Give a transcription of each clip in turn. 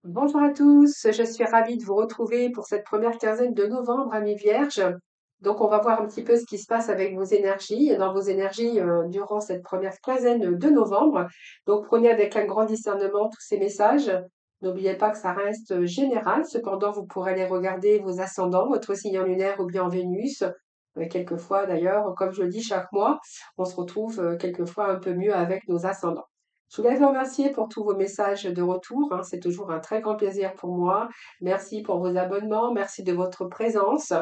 Bonjour à tous, je suis ravie de vous retrouver pour cette première quinzaine de novembre, amis vierges. Donc, on va voir un petit peu ce qui se passe avec vos énergies, et dans vos énergies durant cette première quinzaine de novembre. Donc, prenez avec un grand discernement tous ces messages. N'oubliez pas que ça reste général. Cependant, vous pourrez aller regarder vos ascendants, votre signe lunaire ou bien Vénus. Quelquefois, d'ailleurs, comme je le dis chaque mois, on se retrouve quelquefois un peu mieux avec nos ascendants. Je voulais vous remercier pour tous vos messages de retour, hein. C'est toujours un très grand plaisir pour moi. Merci pour vos abonnements, merci de votre présence.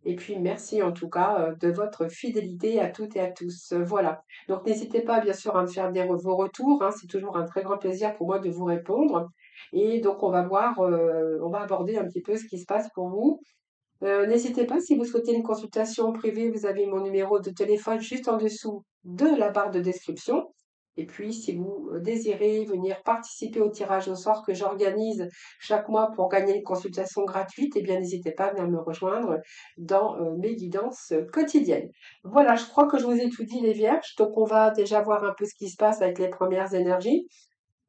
Et puis merci en tout cas de votre fidélité à toutes et à tous. Voilà. Donc n'hésitez pas bien sûr à me faire vos retours, hein. C'est toujours un très grand plaisir pour moi de vous répondre. Et donc on va voir, on va aborder un petit peu ce qui se passe pour vous. N'hésitez pas si vous souhaitez une consultation privée, vous avez mon numéro de téléphone juste en dessous de la barre de description. Et puis, si vous désirez venir participer au tirage au sort que j'organise chaque mois pour gagner une consultation gratuite, eh bien, n'hésitez pas à venir me rejoindre dans mes guidances quotidiennes. Voilà, je crois que je vous ai tout dit, les vierges. Donc, on va déjà voir un peu ce qui se passe avec les premières énergies.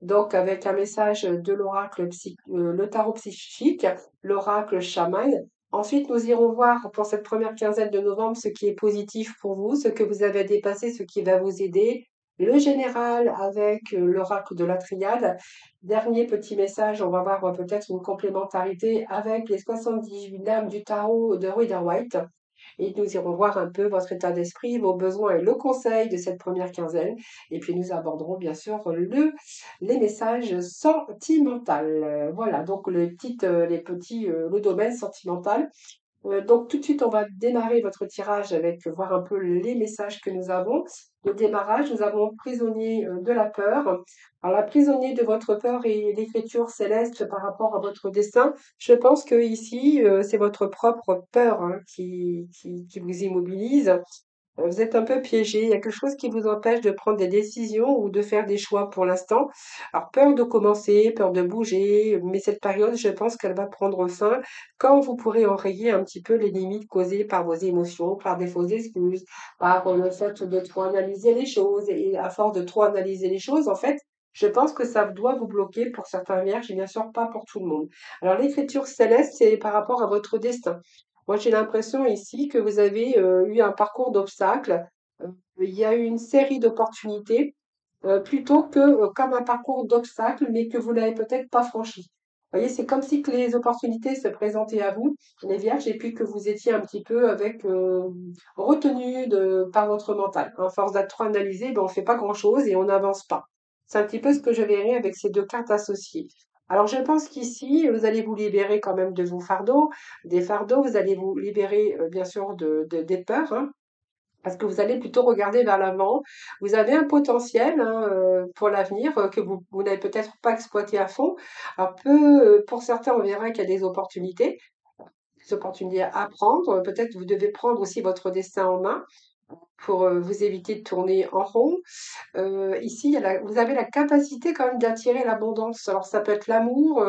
Donc, avec un message de l'oracle le tarot psychique, l'oracle chaman. Ensuite, nous irons voir pour cette première quinzaine de novembre ce qui est positif pour vous, ce que vous avez dépassé, ce qui va vous aider. Le général avec l'oracle de la triade. Dernier petit message, on va voir peut-être une complémentarité avec les 78 dames du tarot de Rider-Waite. Et nous irons voir un peu votre état d'esprit, vos besoins et le conseil de cette première quinzaine. Et puis nous aborderons bien sûr les messages sentimentaux. Voilà, donc le domaine sentimental. Donc tout de suite, on va démarrer votre tirage avec voir un peu les messages que nous avons. Au démarrage, nous avons prisonnier de la peur. Alors la prisonnier de votre peur et l'écriture céleste par rapport à votre destin. Je pense que ici, c'est votre propre peur hein, qui vous immobilise. Vous êtes un peu piégé, il y a quelque chose qui vous empêche de prendre des décisions ou de faire des choix pour l'instant. Alors, peur de commencer, peur de bouger, mais cette période, je pense qu'elle va prendre fin quand vous pourrez enrayer un petit peu les limites causées par vos émotions, par des fausses excuses, par le fait de trop analyser les choses. Et à force de trop analyser les choses, en fait, je pense que ça doit vous bloquer pour certains vierges et bien sûr pas pour tout le monde. Alors, l'écriture céleste, c'est par rapport à votre destin. Moi, j'ai l'impression ici que vous avez eu un parcours d'obstacles. Il y a eu une série d'opportunités plutôt que comme un parcours d'obstacles, mais que vous n'avez peut-être pas franchi. Vous voyez, c'est comme si que les opportunités se présentaient à vous, les vierges, et puis que vous étiez un petit peu avec retenu par votre mental. À force d'être trop analysé, ben, on ne fait pas grand-chose et on n'avance pas. C'est un petit peu ce que je verrai avec ces deux cartes associées. Alors, je pense qu'ici, vous allez vous libérer quand même de vos fardeaux, des fardeaux, vous allez vous libérer, bien sûr, des peurs, hein, parce que vous allez plutôt regarder vers l'avant. Vous avez un potentiel hein, pour l'avenir que vous n'avez peut-être pas exploité à fond. Alors, pour certains, on verra qu'il y a des opportunités à prendre. Peut-être que vous devez prendre aussi votre destin en main pour vous éviter de tourner en rond. Ici, vous avez la capacité quand même d'attirer l'abondance. Alors, ça peut être l'amour,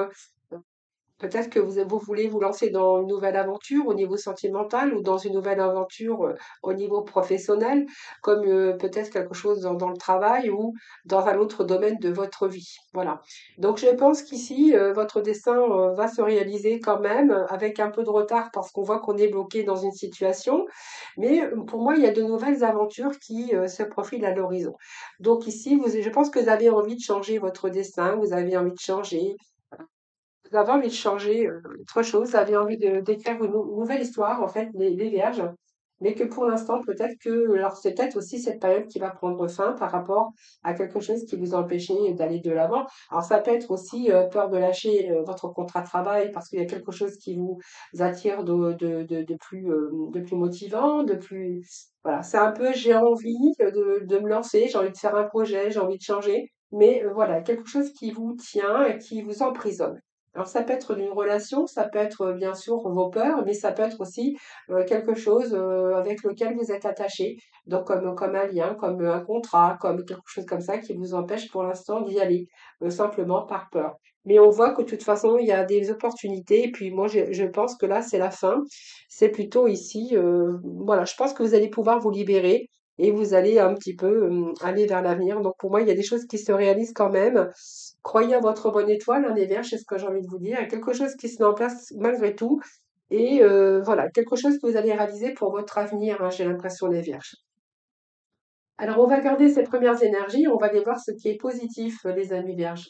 peut-être que vous voulez vous lancer dans une nouvelle aventure au niveau sentimental ou dans une nouvelle aventure au niveau professionnel, comme peut-être quelque chose dans le travail ou dans un autre domaine de votre vie. Voilà. Donc je pense qu'ici, votre destin va se réaliser quand même avec un peu de retard parce qu'on voit qu'on est bloqué dans une situation. Mais pour moi, il y a de nouvelles aventures qui se profilent à l'horizon. Donc ici, je pense que vous avez envie de changer votre destin, vous avez envie de changer vous avez envie de changer autre chose, vous avez envie d'écrire une nouvelle histoire, en fait, les vierges, mais que pour l'instant, peut-être que, alors c'est peut-être aussi cette période qui va prendre fin par rapport à quelque chose qui vous empêchait d'aller de l'avant. Alors ça peut être aussi peur de lâcher votre contrat de travail parce qu'il y a quelque chose qui vous attire de plus motivant, de plus... Voilà, c'est un peu, j'ai envie de me lancer, j'ai envie de faire un projet, j'ai envie de changer, mais voilà, quelque chose qui vous tient et qui vous emprisonne. Alors ça peut être d'une relation, ça peut être bien sûr vos peurs, mais ça peut être aussi quelque chose avec lequel vous êtes attaché, donc comme un lien, comme un contrat, comme quelque chose comme ça qui vous empêche pour l'instant d'y aller, simplement par peur. Mais on voit que de toute façon, il y a des opportunités, et puis moi je pense que là c'est la fin. C'est plutôt ici, voilà, je pense que vous allez pouvoir vous libérer. et vous allez un petit peu aller vers l'avenir. Donc pour moi, il y a des choses qui se réalisent quand même. Croyez à votre bonne étoile, hein, les Vierges, c'est ce que j'ai envie de vous dire. Il y a quelque chose qui se met en place malgré tout. Et voilà, quelque chose que vous allez réaliser pour votre avenir, hein, j'ai l'impression, les Vierges. Alors, on va garder ces premières énergies, on va aller voir ce qui est positif, les amis Vierges.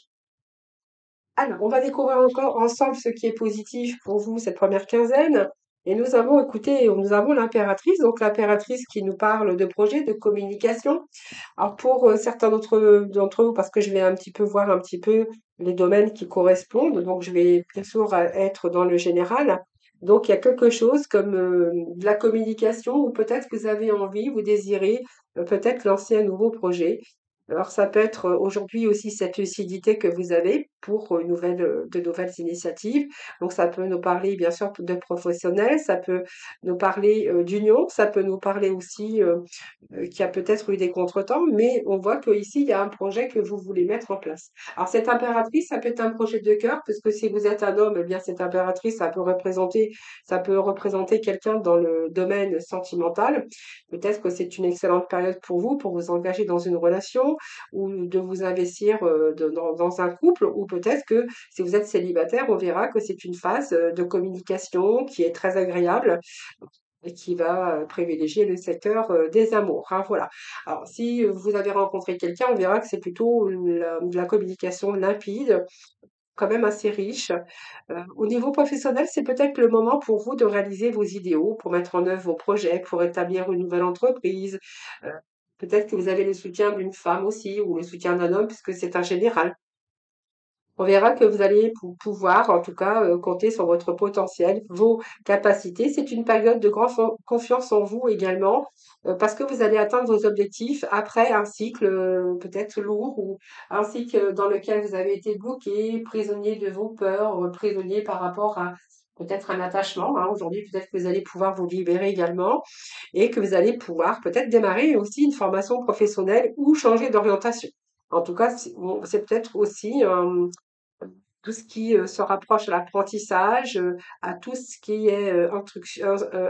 Alors, on va découvrir encore ensemble ce qui est positif pour vous cette première quinzaine. Et nous avons, écoutez, nous avons l'impératrice, donc l'impératrice qui nous parle de projets, de communication. Alors, pour certains d'entre vous, parce que je vais un petit peu voir un petit peu les domaines qui correspondent, donc je vais bien sûr être dans le général. Donc, il y a quelque chose comme de la communication, ou peut-être que vous avez envie, vous désirez peut-être lancer un nouveau projet. Alors, ça peut être aujourd'hui aussi cette lucidité que vous avez pour de nouvelles initiatives. Donc, ça peut nous parler, bien sûr, de professionnels, ça peut nous parler d'union, ça peut nous parler aussi qu'il y a peut-être eu des contretemps, mais on voit qu'ici, il y a un projet que vous voulez mettre en place. Alors, cette impératrice, ça peut être un projet de cœur, parce que si vous êtes un homme, eh bien, cette impératrice, ça peut représenter quelqu'un dans le domaine sentimental. Peut-être que c'est une excellente période pour vous engager dans une relation ou de vous investir dans un couple, ou peut-être que si vous êtes célibataire, on verra que c'est une phase de communication qui est très agréable et qui va privilégier le secteur des amours, hein, voilà. Alors, si vous avez rencontré quelqu'un, on verra que c'est plutôt de la communication limpide, quand même assez riche. Au niveau professionnel, c'est peut-être le moment pour vous de réaliser vos idéaux, pour mettre en œuvre vos projets, pour établir une nouvelle entreprise. Euh, Peut-être que vous avez le soutien d'une femme aussi, ou le soutien d'un homme, puisque c'est un général. On verra que vous allez pouvoir, en tout cas, compter sur votre potentiel, vos capacités. C'est une période de grande confiance en vous également, parce que vous allez atteindre vos objectifs après un cycle peut-être lourd, ou un cycle dans lequel vous avez été bloqué, prisonnier de vos peurs, prisonnier par rapport à peut-être un attachement, hein. Aujourd'hui, peut-être que vous allez pouvoir vous libérer également, et que vous allez pouvoir peut-être démarrer aussi une formation professionnelle ou changer d'orientation. En tout cas, bon, c'est peut-être aussi tout ce qui se rapproche de l'apprentissage, à tout ce qui est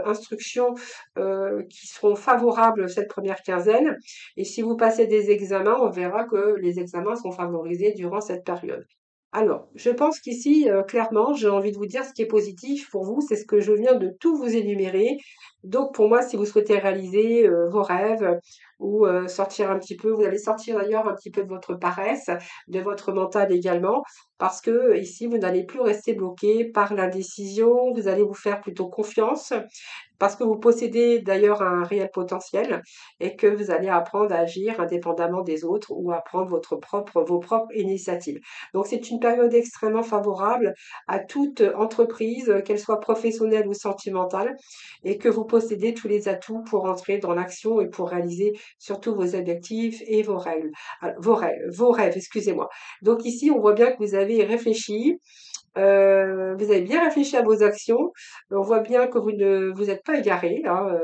instruction qui seront favorables cette première quinzaine. Et si vous passez des examens, on verra que les examens sont favorisés durant cette période. Alors, je pense qu'ici, clairement, j'ai envie de vous dire ce qui est positif pour vous, c'est ce que je viens de tout vous énumérer. Donc, pour moi, si vous souhaitez réaliser vos rêves ou sortir un petit peu, vous allez sortir d'ailleurs un petit peu de votre paresse, de votre mental également, parce que ici, vous n'allez plus rester bloqué par l'indécision, vous allez vous faire plutôt confiance, parce que vous possédez d'ailleurs un réel potentiel et que vous allez apprendre à agir indépendamment des autres ou à prendre vos propres initiatives. Donc, c'est une période extrêmement favorable à toute entreprise, qu'elle soit professionnelle ou sentimentale, et que vous possédez tous les atouts pour entrer dans l'action et pour réaliser surtout vos objectifs et vos règles, vos rêves, excusez-moi. Donc ici, on voit bien que vous avez réfléchi, vous avez bien réfléchi à vos actions. On voit bien que vous ne vous êtes pas égaré, hein,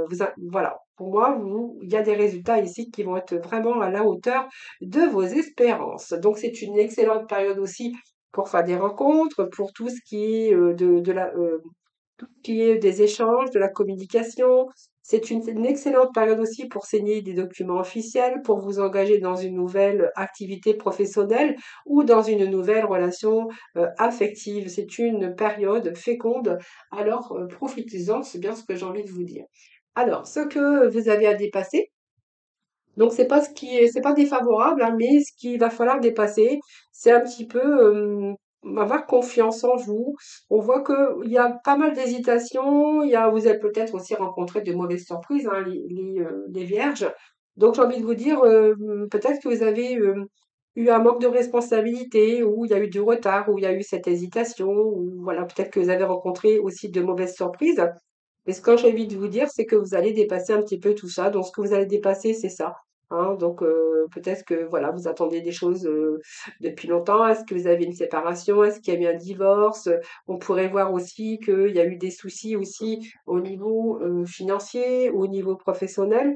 voilà. Pour moi, il y a des résultats ici qui vont être vraiment à la hauteur de vos espérances. Donc, c'est une excellente période aussi pour faire des rencontres, pour tout ce qui est tout ce qui est des échanges, de la communication. C'est une excellente période aussi pour signer des documents officiels, pour vous engager dans une nouvelle activité professionnelle ou dans une nouvelle relation affective. C'est une période féconde, alors profitez-en, c'est bien ce que j'ai envie de vous dire. Alors, ce que vous avez à dépasser, donc c'est pas défavorable, hein, mais ce qu'il va falloir dépasser, c'est un petit peu avoir confiance en vous. On voit que il y a pas mal d'hésitations. Vous avez peut-être aussi rencontré de mauvaises surprises, hein, les vierges. Donc j'ai envie de vous dire, peut-être que vous avez eu un manque de responsabilité, ou il y a eu du retard, ou il y a eu cette hésitation, ou voilà, peut-être que vous avez rencontré aussi de mauvaises surprises. Mais ce que j'ai envie de vous dire, c'est que vous allez dépasser un petit peu tout ça. Donc, ce que vous allez dépasser, c'est ça. Hein. Donc, peut-être que voilà, vous attendez des choses depuis longtemps. Est-ce que vous avez une séparation? Est-ce qu'il y a eu un divorce? On pourrait voir aussi qu'il y a eu des soucis aussi au niveau financier, au niveau professionnel.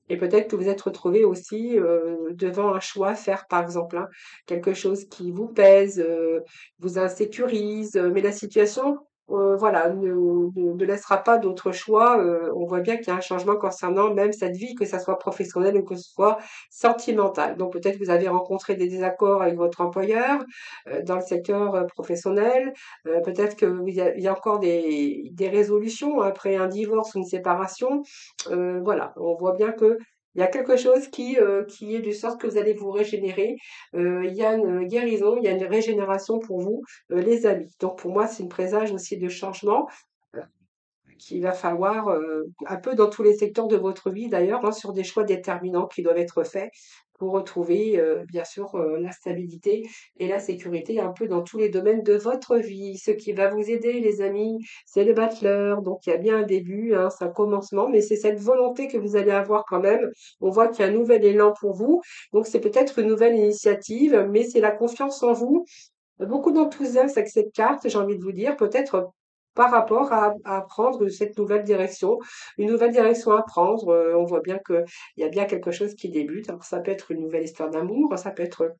Et peut-être que vous êtes retrouvé aussi devant un choix à faire, par exemple, hein, quelque chose qui vous pèse, vous insécurise, mais la situation voilà, ne laissera pas d'autre choix. On voit bien qu'il y a un changement concernant même cette vie, que ça soit professionnelle ou que ce soit sentimentale. Donc peut-être que vous avez rencontré des désaccords avec votre employeur dans le secteur professionnel. Peut-être il y a encore des résolutions après un divorce ou une séparation. Voilà, on voit bien que il y a quelque chose qui est du sort que vous allez vous régénérer. Il y a une guérison, il y a une régénération pour vous, les amis. Donc pour moi, c'est une présage aussi de changement euh, qu'il va falloir, un peu dans tous les secteurs de votre vie d'ailleurs, hein, sur des choix déterminants qui doivent être faits pour retrouver, bien sûr, la stabilité et la sécurité un peu dans tous les domaines de votre vie. Ce qui va vous aider, les amis, c'est le battleur. Donc il y a bien un début, hein, c'est un commencement, mais c'est cette volonté que vous allez avoir quand même. On voit qu'il y a un nouvel élan pour vous. Donc c'est peut-être une nouvelle initiative, mais c'est la confiance en vous, beaucoup d'enthousiasme avec cette carte, j'ai envie de vous dire, peut-être par rapport à prendre cette nouvelle direction, une nouvelle direction à prendre. On voit bien qu'il y a bien quelque chose qui débute. Alors, ça peut être une nouvelle histoire d'amour, ça peut être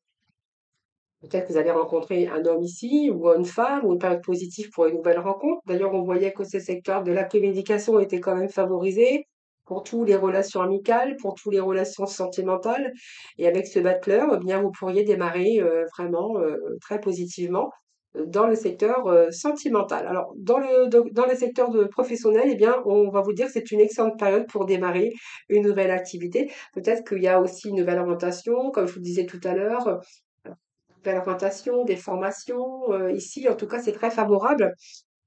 peut-être que vous allez rencontrer un homme ici, ou une femme, ou une période positive pour une nouvelle rencontre. D'ailleurs, on voyait que ce secteur de la communication était quand même favorisé pour toutes les relations amicales, pour toutes les relations sentimentales. Et avec ce battleur, eh bien, vous pourriez démarrer vraiment très positivement dans le secteur sentimental. Alors, dans le secteur professionnel, eh bien, on va vous dire que c'est une excellente période pour démarrer une nouvelle activité. Peut-être qu'il y a aussi une nouvelle orientation, comme je vous disais tout à l'heure, nouvelle orientation, des formations. Ici, en tout cas, c'est très favorable.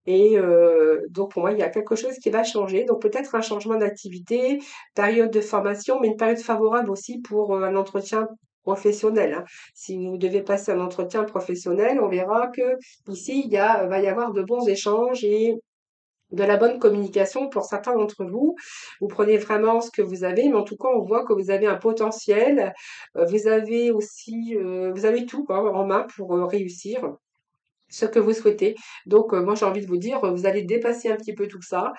Et donc, pour moi, il y a quelque chose qui va changer. Donc, peut-être un changement d'activité, période de formation, mais une période favorable aussi pour un entretien professionnel, hein. Si vous devez passer un entretien professionnel, on verra que ici, va y avoir de bons échanges et de la bonne communication pour certains d'entre vous. Vous prenez vraiment ce que vous avez, mais en tout cas, on voit que vous avez un potentiel. Vous avez aussi, vous avez tout quoi, en main pour réussir ce que vous souhaitez. Donc, moi, j'ai envie de vous dire, vous allez dépasser un petit peu tout ça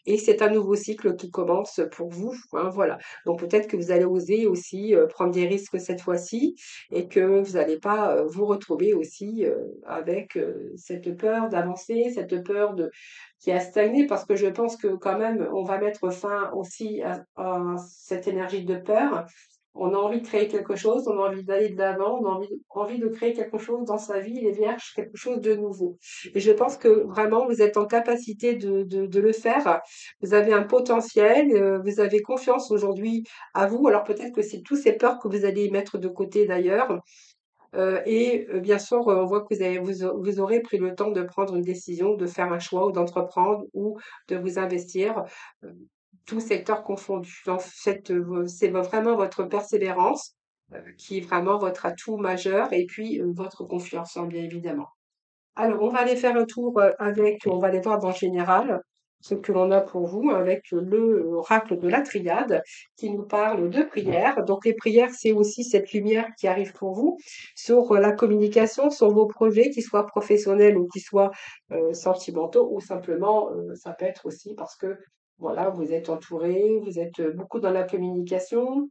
et c'est un nouveau cycle qui commence pour vous, hein, voilà. Donc, peut-être que vous allez oser aussi prendre des risques cette fois-ci et que vous n'allez pas vous retrouver aussi avec cette peur d'avancer, cette peur qui a stagné parce que je pense que quand même, on va mettre fin aussi à cette énergie de peur. On a envie de créer quelque chose, on a envie d'aller de l'avant, on a envie de créer quelque chose dans sa vie, les vierges, quelque chose de nouveau. Et je pense que vraiment, vous êtes en capacité de le faire. Vous avez un potentiel, vous avez confiance aujourd'hui à vous. Alors peut-être que c'est tous ces peurs que vous allez mettre de côté d'ailleurs. Bien sûr, on voit que vous aurez pris le temps de prendre une décision, de faire un choix ou d'entreprendre ou de vous investir, heu, tous secteurs confondus. Donc c'est vraiment votre persévérance, qui est vraiment votre atout majeur et puis, votre confiance, hein, bien évidemment. Alors, on va aller faire un tour on va aller voir dans le général ce que l'on a pour vous avec le oracle de la triade qui nous parle de prières. Donc, les prières, c'est aussi cette lumière qui arrive pour vous sur la communication, sur vos projets, qu'ils soient professionnels ou qu'ils soient sentimentaux ou simplement, ça peut être aussi parce que, voilà, vous êtes entouré, vous êtes beaucoup dans la communication,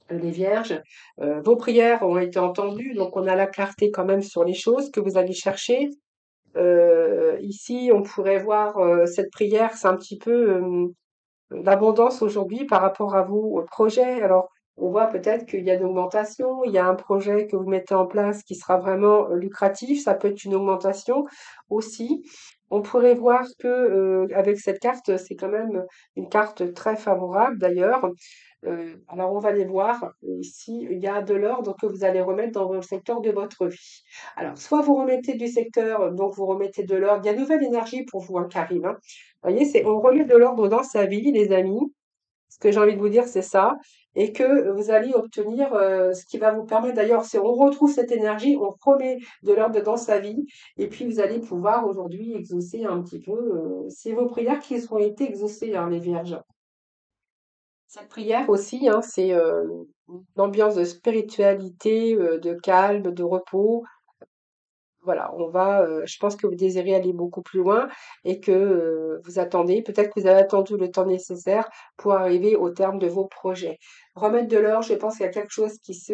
les vierges. Vos prières ont été entendues, donc on a la clarté quand même sur les choses que vous allez chercher. Ici, on pourrait voir cette prière, c'est un petit peu l'abondance aujourd'hui par rapport à vos projets. Alors, on voit peut-être qu'il y a une augmentation, il y a un projet que vous mettez en place qui sera vraiment lucratif, ça peut être une augmentation aussi. On pourrait voir que avec cette carte, c'est quand même une carte très favorable d'ailleurs. Alors on va les voir. Ici, il y a de l'ordre que vous allez remettre dans le secteur de votre vie. Alors, soit vous remettez du secteur, donc vous remettez de l'ordre. Il y a une nouvelle énergie pour vous, hein, qui arrive, hein. Vous voyez, on remet de l'ordre dans sa vie, les amis. Ce que j'ai envie de vous dire, c'est ça. Et que vous allez obtenir ce qui va vous permettre, d'ailleurs, si on retrouve cette énergie, on remet de l'ordre dans sa vie. Et puis, vous allez pouvoir aujourd'hui exaucer un petit peu. C'est vos prières qui ont été exaucées, hein, les vierges. Cette prière aussi, hein, c'est une ambiance de spiritualité, de calme, de repos. voilà, je pense que vous désirez aller beaucoup plus loin et que vous attendez, peut-être que vous avez attendu le temps nécessaire pour arriver au terme de vos projets. Remettre de l'ordre, je pense qu'il y a quelque chose qui se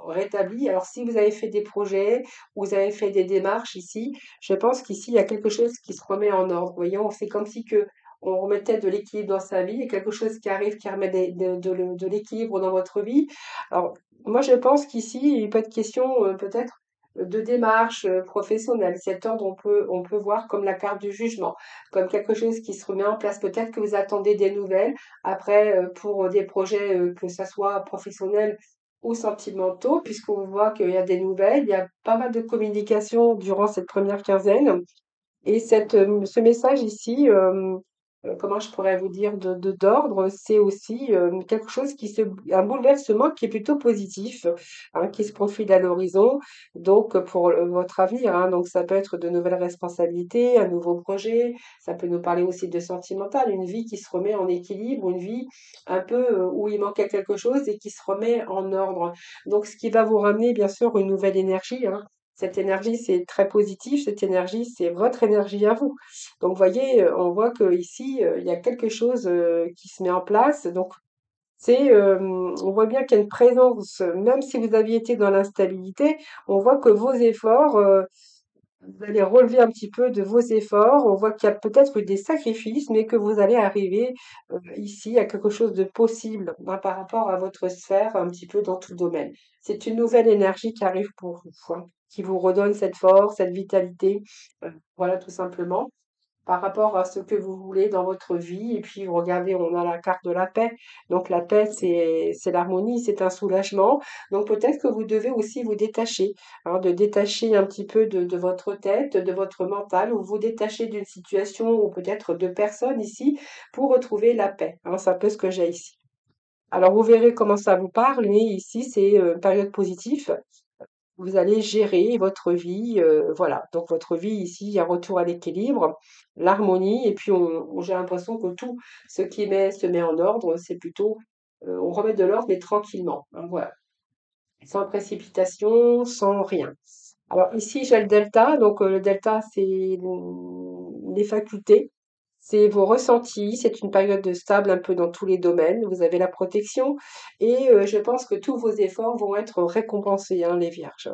rétablit. Alors, si vous avez fait des projets, ou vous avez fait des démarches ici, je pense qu'ici, il y a quelque chose qui se remet en ordre. Vous voyez, on fait comme si que on remettait de l'équilibre dans sa vie, il y a quelque chose qui arrive, qui remet de l'équilibre dans votre vie. Alors, moi, je pense qu'ici, il peut être question peut-être de démarche professionnelle. Cet ordre, on peut voir comme la carte du jugement, comme quelque chose qui se remet en place. Peut-être que vous attendez des nouvelles après pour des projets, que ça soit professionnels ou sentimentaux, puisqu'on voit qu'il y a des nouvelles, il y a pas mal de communication durant cette première quinzaine. Et ce message ici, comment je pourrais vous dire, d'ordre, c'est aussi quelque chose un bouleversement qui est plutôt positif, hein, qui se profile à l'horizon, donc pour votre avenir, hein. Donc ça peut être de nouvelles responsabilités, un nouveau projet, ça peut nous parler aussi de sentimental, une vie qui se remet en équilibre, une vie un peu où il manquait quelque chose et qui se remet en ordre. Donc ce qui va vous ramener, bien sûr, une nouvelle énergie, hein. Cette énergie, c'est très positif. Cette énergie, c'est votre énergie à vous. Donc, vous voyez, on voit qu'ici, il y a quelque chose qui se met en place. Donc, on voit bien qu'il y a une présence, même si vous aviez été dans l'instabilité, on voit que vos efforts, vous allez relever un petit peu de vos efforts. On voit qu'il y a peut-être eu des sacrifices, mais que vous allez arriver ici à quelque chose de possible, hein, par rapport à votre sphère, un petit peu dans tout domaine. C'est une nouvelle énergie qui arrive pour vous, hein, qui vous redonne cette force, cette vitalité. Voilà, tout simplement par rapport à ce que vous voulez dans votre vie. Et puis, regardez, on a la carte de la paix. Donc, la paix, c'est l'harmonie, c'est un soulagement. Donc, peut-être que vous devez aussi vous détacher, hein, de détacher un petit peu de votre tête, de votre mental, ou vous détacher d'une situation ou peut-être de personnes ici pour retrouver la paix, hein. C'est un peu ce que j'ai ici. Alors, vous verrez comment ça vous parle, mais ici, c'est une période positive. Vous allez gérer votre vie, voilà. Donc votre vie ici, il y a retour à l'équilibre, l'harmonie et puis j'ai l'impression que tout ce qui se met en ordre, c'est plutôt, on remet de l'ordre mais tranquillement, hein, voilà. Sans précipitation, sans rien. Alors ici, j'ai le delta, donc le delta, c'est les facultés, c'est vos ressentis, c'est une période de stable un peu dans tous les domaines, vous avez la protection et je pense que tous vos efforts vont être récompensés, hein, les vierges.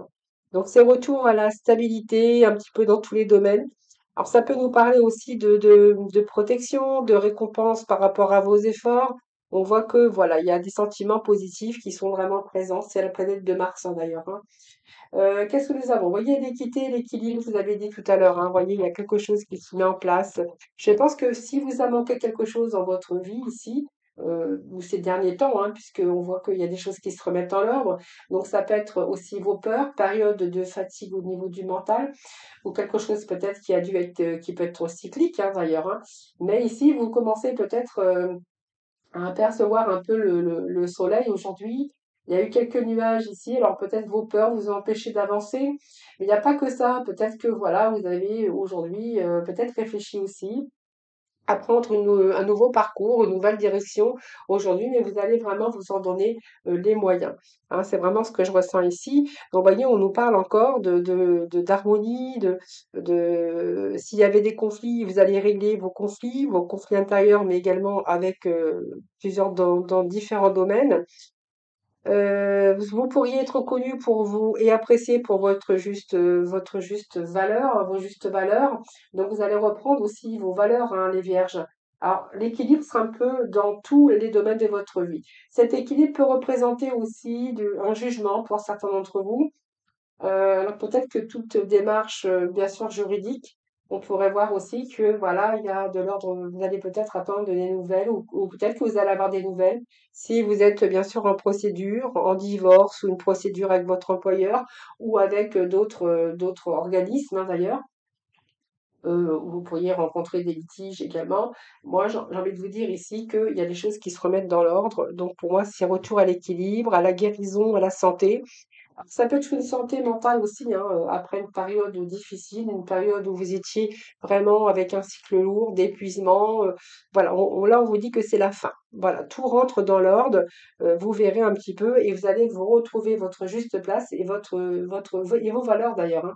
Donc c'est retour à la stabilité un petit peu dans tous les domaines. Alors ça peut nous parler aussi de protection, de récompense par rapport à vos efforts. On voit que voilà, il y a des sentiments positifs qui sont vraiment présents. C'est la planète de Mars, hein, d'ailleurs, hein. Qu'est-ce que nous avons? Vous voyez l'équité, l'équilibre, vous avez dit tout à l'heure, hein, vous voyez, il y a quelque chose qui se met en place. Je pense que si vous a manqué quelque chose dans votre vie ici, ou ces derniers temps, hein, puisqu'on voit qu'il y a des choses qui se remettent en ordre, donc ça peut être aussi vos peurs, période de fatigue au niveau du mental, ou quelque chose peut-être qui a dû être, qui peut être cyclique, hein, d'ailleurs, hein. Mais ici, vous commencez peut-être à apercevoir un peu le soleil aujourd'hui. Il y a eu quelques nuages ici, alors peut-être vos peurs vous ont empêché d'avancer, mais il n'y a pas que ça. Peut-être que voilà, vous avez aujourd'hui peut-être réfléchi aussi à prendre un nouveau parcours, une nouvelle direction aujourd'hui, mais vous allez vraiment vous en donner les moyens, hein. C'est vraiment ce que je ressens ici. Donc, vous voyez, on nous parle encore d'harmonie, s'il y avait des conflits, vous allez régler vos conflits intérieurs, mais également avec dans différents domaines. Vous pourriez être reconnu pour vous et apprécié pour votre juste valeur, vos justes valeurs. Donc, vous allez reprendre aussi vos valeurs, hein, les vierges. Alors, l'équilibre sera un peu dans tous les domaines de votre vie. Cet équilibre peut représenter aussi un jugement pour certains d'entre vous. Alors peut-être que toute démarche, bien sûr juridique, on pourrait voir aussi que voilà, il y a de l'ordre, vous allez peut-être attendre des nouvelles ou peut-être que vous allez avoir des nouvelles si vous êtes bien sûr en procédure, en divorce ou une procédure avec votre employeur ou avec d'autres organismes, hein, d'ailleurs, où vous pourriez rencontrer des litiges également. Moi, j'ai envie de vous dire ici qu'il y a des choses qui se remettent dans l'ordre. Donc pour moi, c'est retour à l'équilibre, à la guérison, à la santé. Ça peut être une santé mentale aussi, hein, après une période difficile, une période où vous étiez vraiment avec un cycle lourd d'épuisement. Voilà, là, on vous dit que c'est la fin. Voilà, tout rentre dans l'ordre. Vous verrez un petit peu et vous allez vous retrouver votre juste place et et vos valeurs d'ailleurs, hein.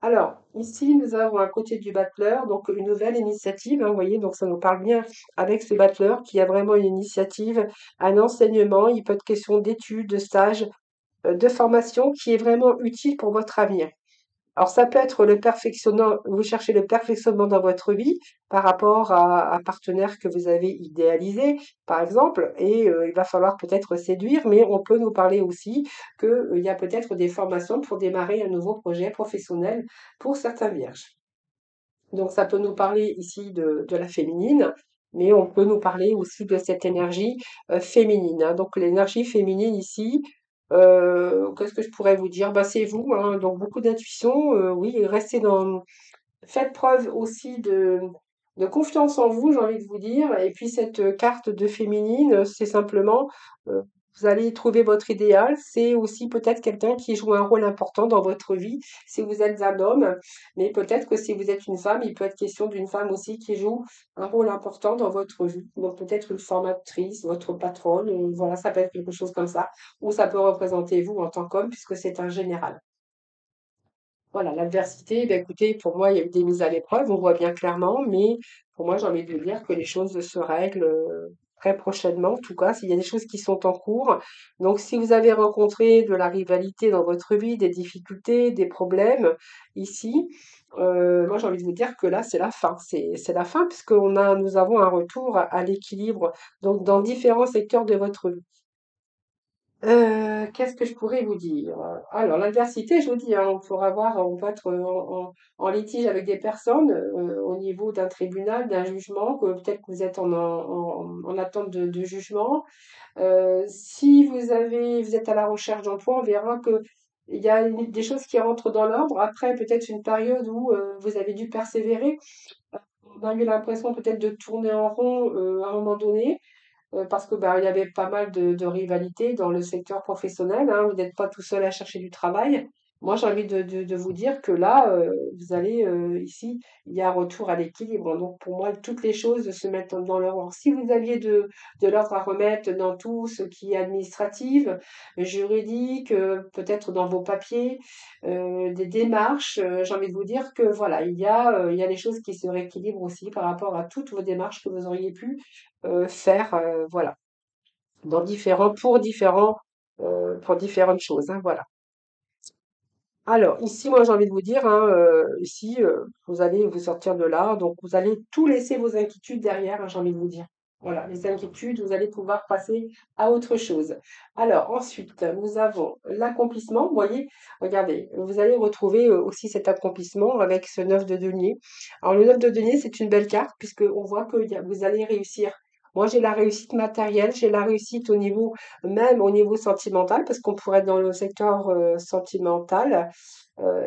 Alors, ici, nous avons à côté du battleur, donc une nouvelle initiative, hein, vous voyez, donc ça nous parle bien avec ce battleur qui a vraiment une initiative, un enseignement, il peut être question d'études, de stages, de formation qui est vraiment utile pour votre avenir. Alors ça peut être le perfectionnant, vous cherchez le perfectionnement dans votre vie par rapport à un partenaire que vous avez idéalisé, par exemple, et il va falloir peut-être séduire, mais on peut nous parler aussi qu'il y a peut-être des formations pour démarrer un nouveau projet professionnel pour certains vierges. Donc ça peut nous parler ici de la féminine, mais on peut nous parler aussi de cette énergie féminine, hein. Donc l'énergie féminine ici, qu'est-ce que je pourrais vous dire? Bah, c'est vous, hein, donc beaucoup d'intuition, oui, et restez dans, faites preuve aussi de confiance en vous, j'ai envie de vous dire. Et puis cette carte de féminine, c'est simplement, vous allez trouver votre idéal. C'est aussi peut-être quelqu'un qui joue un rôle important dans votre vie, si vous êtes un homme. Mais peut-être que si vous êtes une femme, il peut être question d'une femme aussi qui joue un rôle important dans votre vie. Donc peut-être une formatrice, votre patronne, voilà, ça peut être quelque chose comme ça. Ou ça peut représenter vous en tant qu'homme, puisque c'est un général. Voilà, l'adversité, ben écoutez, pour moi, il y a eu des mises à l'épreuve, on voit bien clairement, mais pour moi, j'ai envie de dire que les choses se règlent très prochainement, en tout cas, s'il y a des choses qui sont en cours. Donc, si vous avez rencontré de la rivalité dans votre vie, des difficultés, des problèmes ici, moi, j'ai envie de vous dire que là, c'est la fin. C'est la fin nous avons un retour à l'équilibre, donc dans différents secteurs de votre vie. Qu'est-ce que je pourrais vous dire? Alors l'adversité, je vous dis, hein, on peut être en litige avec des personnes au niveau d'un tribunal, d'un jugement, que peut-être que vous êtes en attente de jugement. Si vous êtes à la recherche d'emploi, on verra que il y a des choses qui rentrent dans l'ordre. Après, peut-être une période où vous avez dû persévérer. On a eu l'impression peut-être de tourner en rond à un moment donné. Parce que, bah, il y avait pas mal de rivalités dans le secteur professionnel, hein. Vous n'êtes pas tout seul à chercher du travail. Moi, j'ai envie de vous dire que là, vous allez, ici, il y a un retour à l'équilibre. Donc pour moi, toutes les choses se mettent dans leur ordre. Si vous aviez de l'ordre à remettre dans tout ce qui est administratif, juridique, peut-être dans vos papiers, des démarches, j'ai envie de vous dire que voilà, il y a des choses qui se rééquilibrent aussi par rapport à toutes vos démarches que vous auriez pu faire, voilà, pour différentes choses, hein, voilà. Alors ici, moi, j'ai envie de vous dire, hein, ici, vous allez vous sortir de là, donc vous allez tout laisser vos inquiétudes derrière, hein, j'ai envie de vous dire. Voilà, les inquiétudes, vous allez pouvoir passer à autre chose. Alors ensuite, nous avons l'accomplissement. Vous voyez, regardez, vous allez retrouver aussi cet accomplissement avec ce 9 de denier. Alors le 9 de denier, c'est une belle carte puisque on voit que vous allez réussir. Moi, j'ai la réussite matérielle, j'ai la réussite au niveau, même au niveau sentimental, parce qu'on pourrait être dans le secteur sentimental.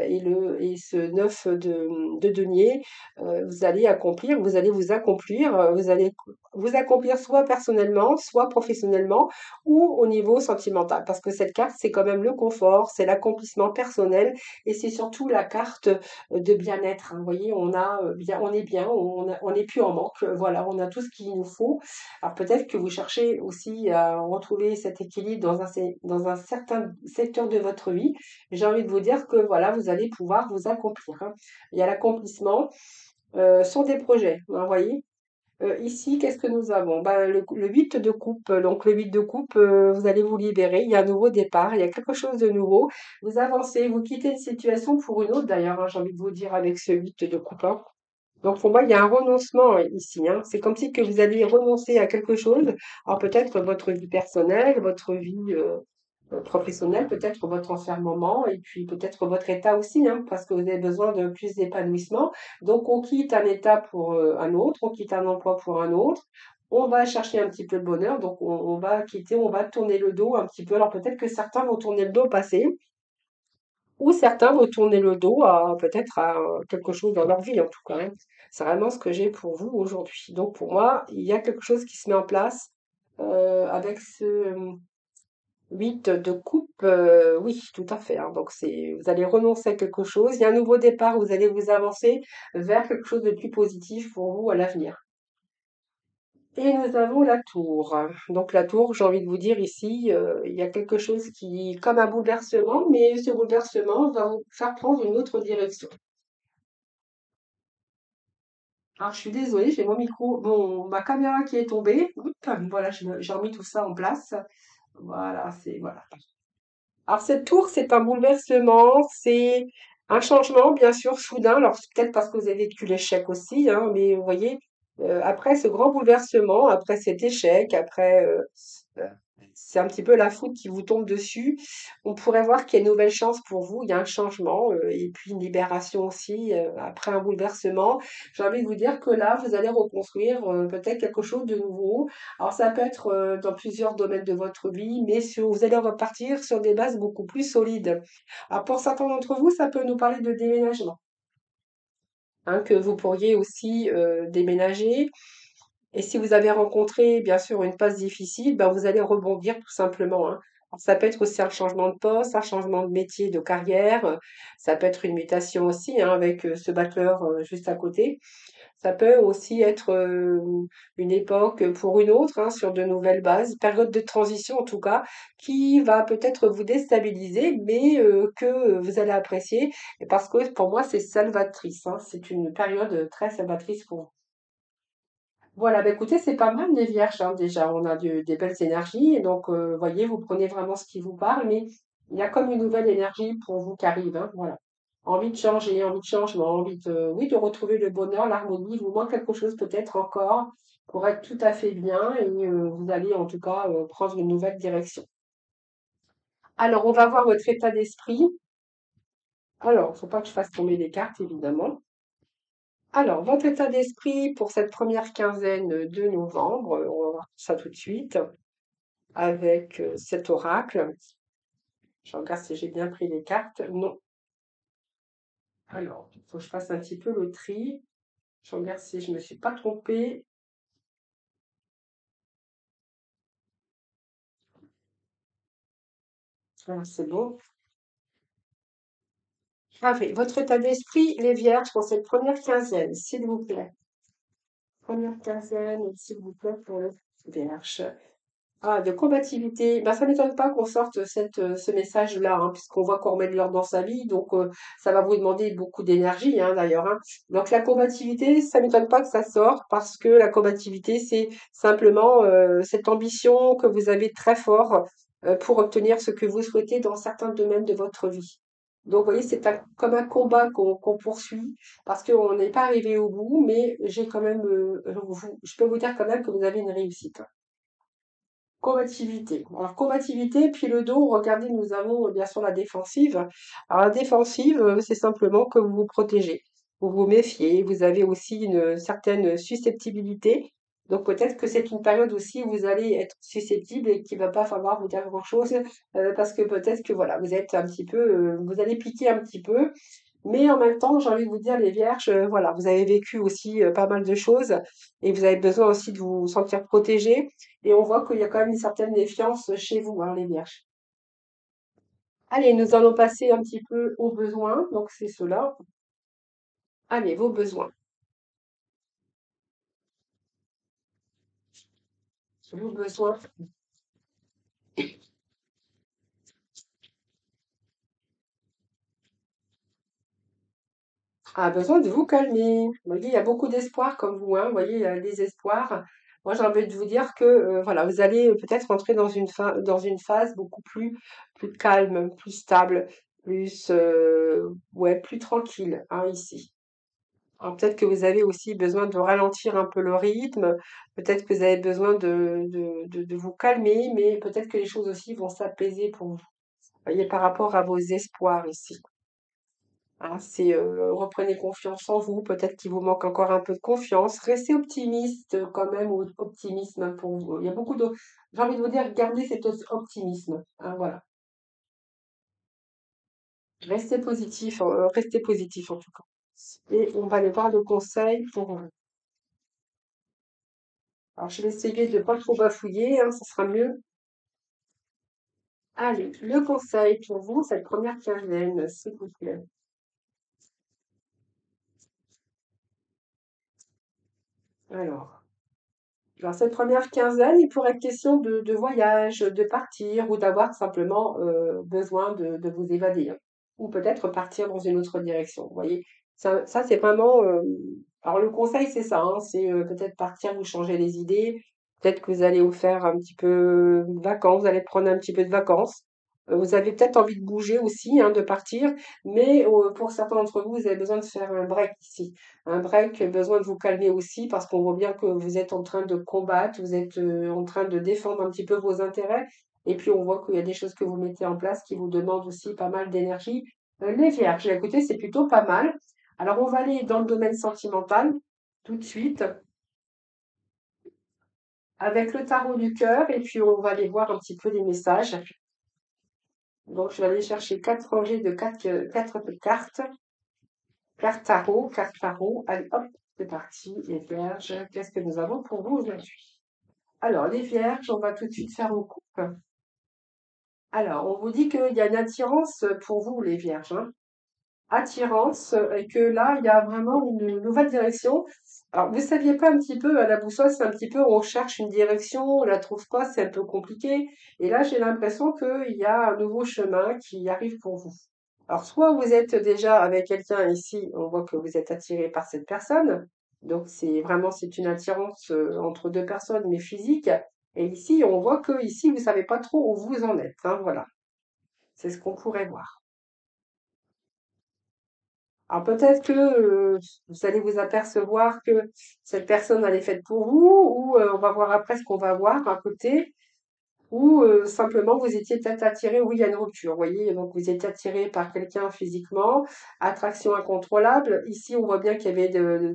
Et ce 9 de denier, vous allez vous accomplir, vous allez vous accomplir soit personnellement, soit professionnellement, ou au niveau sentimental. Parce que cette carte, c'est quand même le confort, c'est l'accomplissement personnel, et c'est surtout la carte de bien-être, hein. Vous voyez, on est bien, on n'est plus en manque, voilà, on a tout ce qu'il nous faut. Alors peut-être que vous cherchez aussi à retrouver cet équilibre dans un certain secteur de votre vie. J'ai envie de vous dire que voilà, vous allez pouvoir vous accomplir, hein. Il y a l'accomplissement sur des projets, hein, vous voyez. Ici, qu'est-ce que nous avons? Ben, le 8 de coupe. Donc le 8 de coupe, vous allez vous libérer. Il y a un nouveau départ, il y a quelque chose de nouveau. Vous avancez, vous quittez une situation pour une autre d'ailleurs, hein, j'ai envie de vous dire avec ce 8 de coupe, hein. Donc pour moi, il y a un renoncement ici, hein. C'est comme si que vous alliez renoncer à quelque chose. Alors peut-être votre vie personnelle, votre vie professionnelle, peut-être votre enfermement et puis peut-être votre état aussi, hein, parce que vous avez besoin de plus d'épanouissement. Donc on quitte un état pour un autre, on quitte un emploi pour un autre. On va chercher un petit peu le bonheur, donc on va quitter, on va tourner le dos un petit peu. Alors peut-être que certains vont tourner le dos au passé, ou certains vont tourner le dos à peut-être à quelque chose dans leur vie en tout cas, hein. C'est vraiment ce que j'ai pour vous aujourd'hui. Donc pour moi, il y a quelque chose qui se met en place avec ce 8 de coupe, oui, tout à fait, hein. Donc vous allez renoncer à quelque chose. Il y a un nouveau départ, vous allez vous avancer vers quelque chose de plus positif pour vous à l'avenir. Et nous avons la tour. Donc la tour, j'ai envie de vous dire ici, il y a quelque chose qui, comme un bouleversement, mais ce bouleversement va vous faire prendre une autre direction. Alors je suis désolée, j'ai mon micro, ma caméra qui est tombée. Oups, voilà, j'ai remis tout ça en place. Voilà, voilà. Alors cette tour, c'est un bouleversement, c'est un changement, bien sûr, soudain. Alors c'est peut-être parce que vous avez vécu l'échec aussi, hein, mais vous voyez, après ce grand bouleversement, après cet échec, euh, c'est un petit peu la foudre qui vous tombe dessus. On pourrait voir qu'il y a une nouvelle chance pour vous, il y a un changement, et puis une libération aussi, après un bouleversement. J'ai envie de vous dire que là, vous allez reconstruire peut-être quelque chose de nouveau. Alors ça peut être dans plusieurs domaines de votre vie, mais vous allez repartir sur des bases beaucoup plus solides. Alors pour certains d'entre vous, ça peut nous parler de déménagement, hein, que vous pourriez aussi déménager. Et si vous avez rencontré, bien sûr, une phase difficile, ben, vous allez rebondir tout simplement, hein. Alors, ça peut être aussi un changement de poste, un changement de métier, de carrière. Ça peut être une mutation aussi, hein, avec ce battleur juste à côté. Ça peut aussi être une époque pour une autre, hein, sur de nouvelles bases, période de transition en tout cas, qui va peut-être vous déstabiliser, mais que vous allez apprécier, et parce que pour moi c'est salvatrice, hein, c'est une période très salvatrice pour vous. Voilà, bah écoutez, c'est pas mal les vierges, hein, déjà, on a des belles énergies, et donc voyez, vous prenez vraiment ce qui vous parle, mais il y a comme une nouvelle énergie pour vous qui arrive, hein, voilà. Envie de changer, envie de changement, envie de, oui, de retrouver le bonheur, l'harmonie, il vous manque quelque chose peut-être encore pour être tout à fait bien, et vous allez en tout cas prendre une nouvelle direction. Alors, on va voir votre état d'esprit. Alors, faut pas que je fasse tomber les cartes, évidemment. Alors, votre état d'esprit pour cette première quinzaine de novembre, on va voir ça tout de suite avec cet oracle. Je regarde si j'ai bien pris les cartes. Non. Alors, il faut que je fasse un petit peu le tri. Je regarde si je ne me suis pas trompée. Ah, c'est bon. Parfait. Votre état d'esprit, les vierges, pour cette première quinzaine, s'il vous plaît. Première quinzaine, s'il vous plaît, pour les vierges. Ah, de combativité. Ben, ça m'étonne pas qu'on sorte ce message-là, hein, puisqu'on voit qu'on remet de l'ordre dans sa vie. Donc, ça va vous demander beaucoup d'énergie, hein, d'ailleurs, hein. Donc, la combativité, ça m'étonne pas que ça sorte, parce que la combativité, c'est simplement cette ambition que vous avez très fort pour obtenir ce que vous souhaitez dans certains domaines de votre vie. Donc, vous voyez, comme un combat qu'on poursuit, parce qu'on n'est pas arrivé au bout, mais j'ai quand même, je peux vous dire quand même que vous avez une réussite. Combativité. Alors, combativité, puis le dos, regardez, nous avons bien sûr la défensive. Alors, la défensive, c'est simplement que vous vous protégez. Vous vous méfiez, vous avez aussi une certaine susceptibilité. Donc, peut-être que c'est une période aussi où vous allez être susceptible et qu'il va pas falloir vous dire grand-chose, parce que peut-être que voilà, vous êtes un petit peu, vous allez piquer un petit peu. Mais en même temps, j'ai envie de vous dire, les vierges, voilà, vous avez vécu aussi pas mal de choses et vous avez besoin aussi de vous sentir protégé. Et on voit qu'il y a quand même une certaine méfiance chez vous, hein, les vierges. Allez, nous allons passer un petit peu aux besoins. Donc, c'est cela. Allez, vos besoins. Vos besoins. A besoin de vous calmer. Vous voyez, il y a beaucoup d'espoir comme vous, hein. Vous voyez, il y a des espoirs. Moi, j'ai envie de vous dire que voilà, vous allez peut-être entrer dans une phase beaucoup plus calme, plus stable, plus ouais, plus tranquille, hein, ici. Alors peut-être que vous avez aussi besoin de ralentir un peu le rythme, peut-être que vous avez besoin de vous calmer, mais peut-être que les choses aussi vont s'apaiser pour vous. Voyez, par rapport à vos espoirs ici. Hein, c'est reprenez confiance en vous, peut-être qu'il vous manque encore un peu de confiance. Restez optimiste quand même, ou optimisme pour vous. Il y a beaucoup de, j'ai envie de vous dire, gardez cet optimisme, hein, voilà. Restez positif en tout cas. Et on va aller voir le conseil pour vous. Alors je vais essayer de ne pas trop bafouiller, hein, ça sera mieux. Allez, le conseil pour vous, cette première quinzaine, s'il vous plaît. Alors. Alors, cette première quinzaine, il pourrait être question de voyage, de partir ou d'avoir simplement besoin de vous évader, hein. Ou peut-être partir dans une autre direction. Vous voyez, ça c'est vraiment. Alors, le conseil, c'est ça, hein, c'est peut-être partir, vous changer les idées. Peut-être que vous allez vous faire un petit peu de vacances, vous allez prendre un petit peu de vacances. Vous avez peut-être envie de bouger aussi, hein, de partir, mais pour certains d'entre vous, vous avez besoin de faire un break ici. Un break, besoin de vous calmer aussi parce qu'on voit bien que vous êtes en train de combattre, vous êtes en train de défendre un petit peu vos intérêts. Et puis on voit qu'il y a des choses que vous mettez en place qui vous demandent aussi pas mal d'énergie. Les vierges, écoutez, c'est plutôt pas mal. Alors on va aller dans le domaine sentimental tout de suite avec le tarot du cœur et puis on va aller voir un petit peu les messages. Donc je vais aller chercher quatre rangées de quatre cartes. Carte tarot. Allez, hop, c'est parti. Les vierges, qu'est-ce que nous avons pour vous aujourd'hui? Alors, les vierges, on va tout de suite faire une coupe. Alors, on vous dit qu'il y a une attirance pour vous, les vierges, hein. Attirance, et que là, il y a vraiment une nouvelle direction. Alors, vous saviez pas un petit peu, à la boussole, c'est un petit peu, on cherche une direction, on la trouve pas, c'est un peu compliqué. Et là, j'ai l'impression qu'il y a un nouveau chemin qui arrive pour vous. Alors, soit vous êtes déjà avec quelqu'un ici, on voit que vous êtes attiré par cette personne. Donc, c'est vraiment, c'est une attirance entre deux personnes, mais physique. Et ici, on voit que ici, vous savez pas trop où vous en êtes, hein, voilà. C'est ce qu'on pourrait voir. Alors, peut-être que vous allez vous apercevoir que cette personne, elle est faite pour vous, ou on va voir après ce qu'on va voir à côté. Ou simplement vous étiez peut-être attiré, oui, il y a une rupture, vous voyez, donc vous étiez attiré par quelqu'un physiquement, attraction incontrôlable. Ici, on voit bien qu'il y avait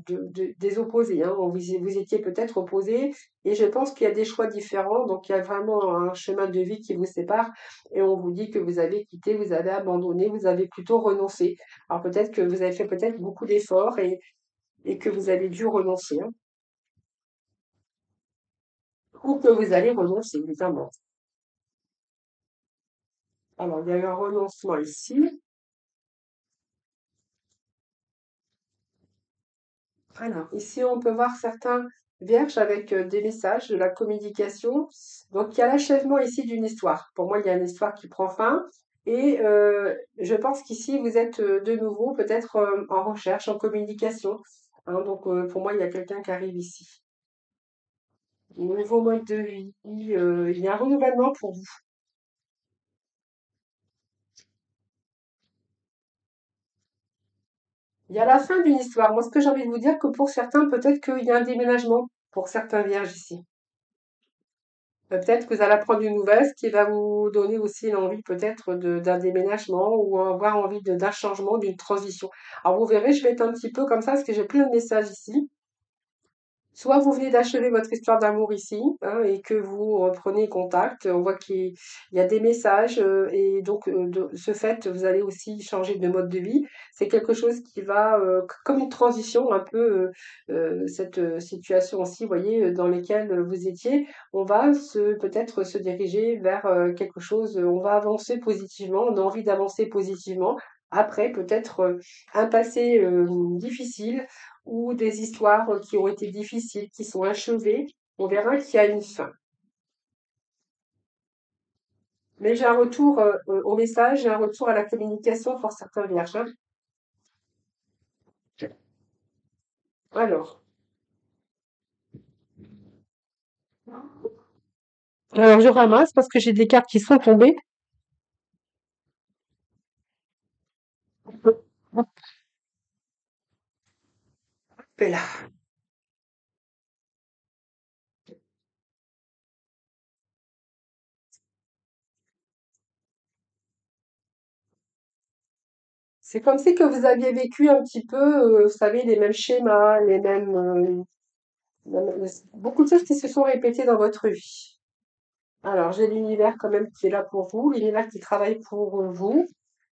des opposés, hein. Vous étiez peut-être opposés, et je pense qu'il y a des choix différents, donc il y a vraiment un chemin de vie qui vous sépare, et on vous dit que vous avez quitté, vous avez abandonné, vous avez plutôt renoncé. Alors peut-être que vous avez fait peut-être beaucoup d'efforts et que vous avez dû renoncer, hein, ou que vous allez renoncer, évidemment. Alors, il y a eu un renoncement ici. Alors, ici, on peut voir certains vierges avec des messages, de la communication. Donc, il y a l'achèvement ici d'une histoire. Pour moi, il y a une histoire qui prend fin. Et je pense qu'ici, vous êtes de nouveau peut-être en recherche, en communication, hein. Donc, pour moi, il y a quelqu'un qui arrive ici. Nouveau mode de vie. Il y a un renouvellement pour vous. Il y a la fin d'une histoire. Moi, ce que j'ai envie de vous dire, que pour certains, peut-être qu'il y a un déménagement pour certains vierges ici. Peut-être que vous allez apprendre une nouvelle, ce qui va vous donner aussi l'envie peut-être d'un déménagement ou avoir envie d'un changement, d'une transition. Alors vous verrez, je vais être un petit peu comme ça parce que j'ai plein de messages ici. Soit vous venez d'achever votre histoire d'amour ici, hein, et que vous reprenez contact. On voit qu'il y a des messages et donc de ce fait, vous allez aussi changer de mode de vie. C'est quelque chose qui va, comme une transition un peu, cette situation aussi, vous voyez, dans lesquelles vous étiez. On va peut-être se diriger vers quelque chose, on va avancer positivement, on a envie d'avancer positivement. Après, peut-être un passé difficile ou des histoires qui ont été difficiles, qui sont achevées, on verra qu'il y a une fin. Mais j'ai un retour au message, j'ai un retour à la communication pour certains vierges, hein. Alors, je ramasse parce que j'ai des cartes qui sont tombées. Et là, c'est comme si que vous aviez vécu un petit peu, vous savez, les mêmes schémas, beaucoup de choses qui se sont répétées dans votre vie. Alors, j'ai l'univers quand même qui est là pour vous, l'univers qui travaille pour vous,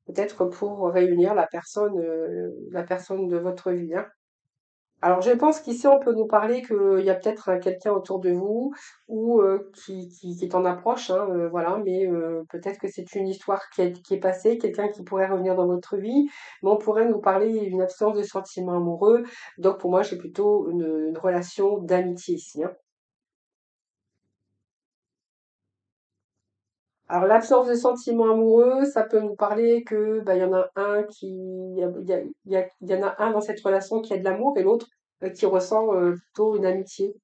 peut-être pour réunir la personne de votre vie, hein. Alors, je pense qu'ici, on peut nous parler qu'il y a peut-être quelqu'un autour de vous ou qui est en approche, hein, voilà, mais peut-être que c'est une histoire qui est passée, quelqu'un qui pourrait revenir dans votre vie, mais on pourrait nous parler d'une absence de sentiments amoureux. Donc, pour moi, j'ai plutôt une relation d'amitié ici, hein. Alors, l'absence de sentiments amoureux, ça peut nous parler que, bah, il y en a un qui, il y en a un dans cette relation qui a de l'amour et l'autre qui ressent plutôt une amitié.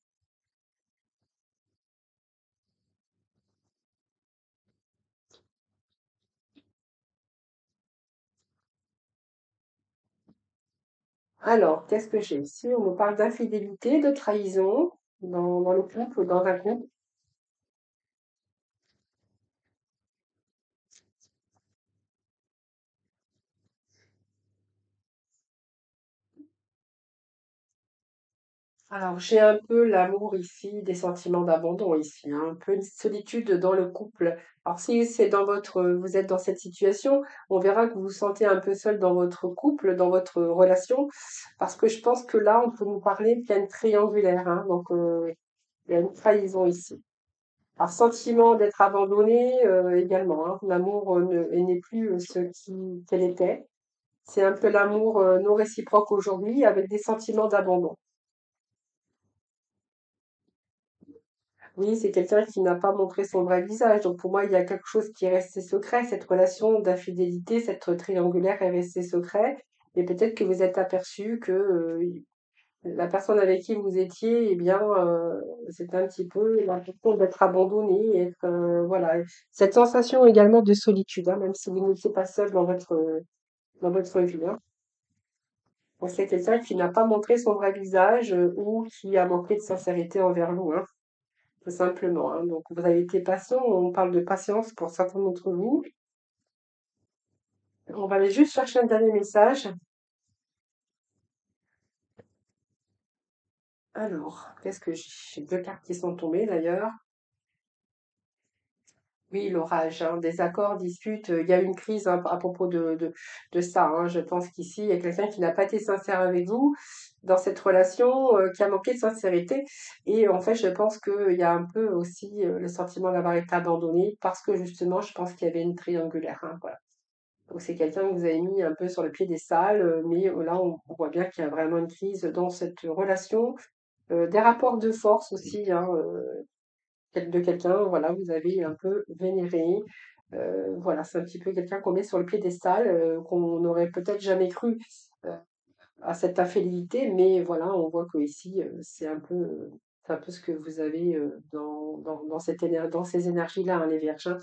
Alors, qu'est-ce que j'ai ici? On me parle d'infidélité, de trahison dans le couple, dans un couple. Alors, j'ai un peu l'amour ici, des sentiments d'abandon ici, hein, un peu une solitude dans le couple. Alors, si c'est dans vous êtes dans cette situation, on verra que vous vous sentez un peu seul dans votre couple, dans votre relation, parce que je pense que là, on peut nous parler qu'il y a une triangulaire, hein, donc il y a une trahison ici. Alors, sentiment d'être abandonné également, hein, l'amour n'est plus qu'elle était. C'est un peu l'amour non réciproque aujourd'hui avec des sentiments d'abandon. Oui, c'est quelqu'un qui n'a pas montré son vrai visage. Donc pour moi, il y a quelque chose qui est resté secret. Cette relation d'infidélité, cette triangulaire est restée secret. Et peut-être que vous êtes aperçu que la personne avec qui vous étiez, eh bien, c'était un petit peu l'impression d'être abandonné, être, voilà. Cette sensation également de solitude, hein, même si vous n'étiez pas seul dans votre vie, hein. Donc, c'est quelqu'un qui n'a pas montré son vrai visage ou qui a manqué de sincérité envers vous, hein. Tout simplement, hein. Donc, vous avez été patient. On parle de patience pour certains d'entre vous. On va aller juste chercher un dernier message. Alors, qu'est-ce que j'ai deux cartes qui sont tombées d'ailleurs. Oui, l'orage, hein, désaccords, disputes. Il y a eu une crise hein, à propos de ça, hein. Je pense qu'ici, il y a quelqu'un qui n'a pas été sincère avec vous dans cette relation, qui a manqué de sincérité. Et en fait, je pense qu'il y a un peu aussi le sentiment d'avoir été abandonné parce que justement, je pense qu'il y avait une triangulaire, hein, voilà. Donc c'est quelqu'un que vous avez mis un peu sur le piédestal, mais là on voit bien qu'il y a vraiment une crise dans cette relation. Des rapports de force aussi, hein, de quelqu'un, voilà, vous avez un peu vénéré. Voilà, c'est un petit peu quelqu'un qu'on met sur le piédestal, qu'on n'aurait peut-être jamais cru euh, à cette infidélité, mais voilà, on voit que ici c'est un peu ce que vous avez dans ces énergies-là, hein, les Vierges, hein.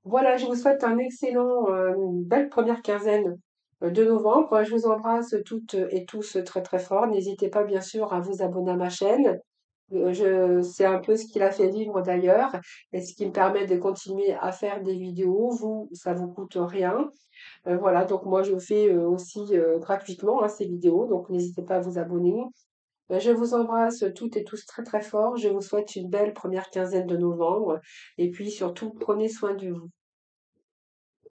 Voilà, je vous souhaite une belle première quinzaine de novembre. Je vous embrasse toutes et tous très très fort. N'hésitez pas bien sûr à vous abonner à ma chaîne. C'est un peu ce qui l'a fait vivre d'ailleurs et ce qui me permet de continuer à faire des vidéos. Vous, ça vous coûte rien. Voilà, donc moi je fais aussi gratuitement hein, ces vidéos, donc n'hésitez pas à vous abonner. Je vous embrasse toutes et tous très très fort. Je vous souhaite une belle première quinzaine de novembre et puis surtout prenez soin de vous.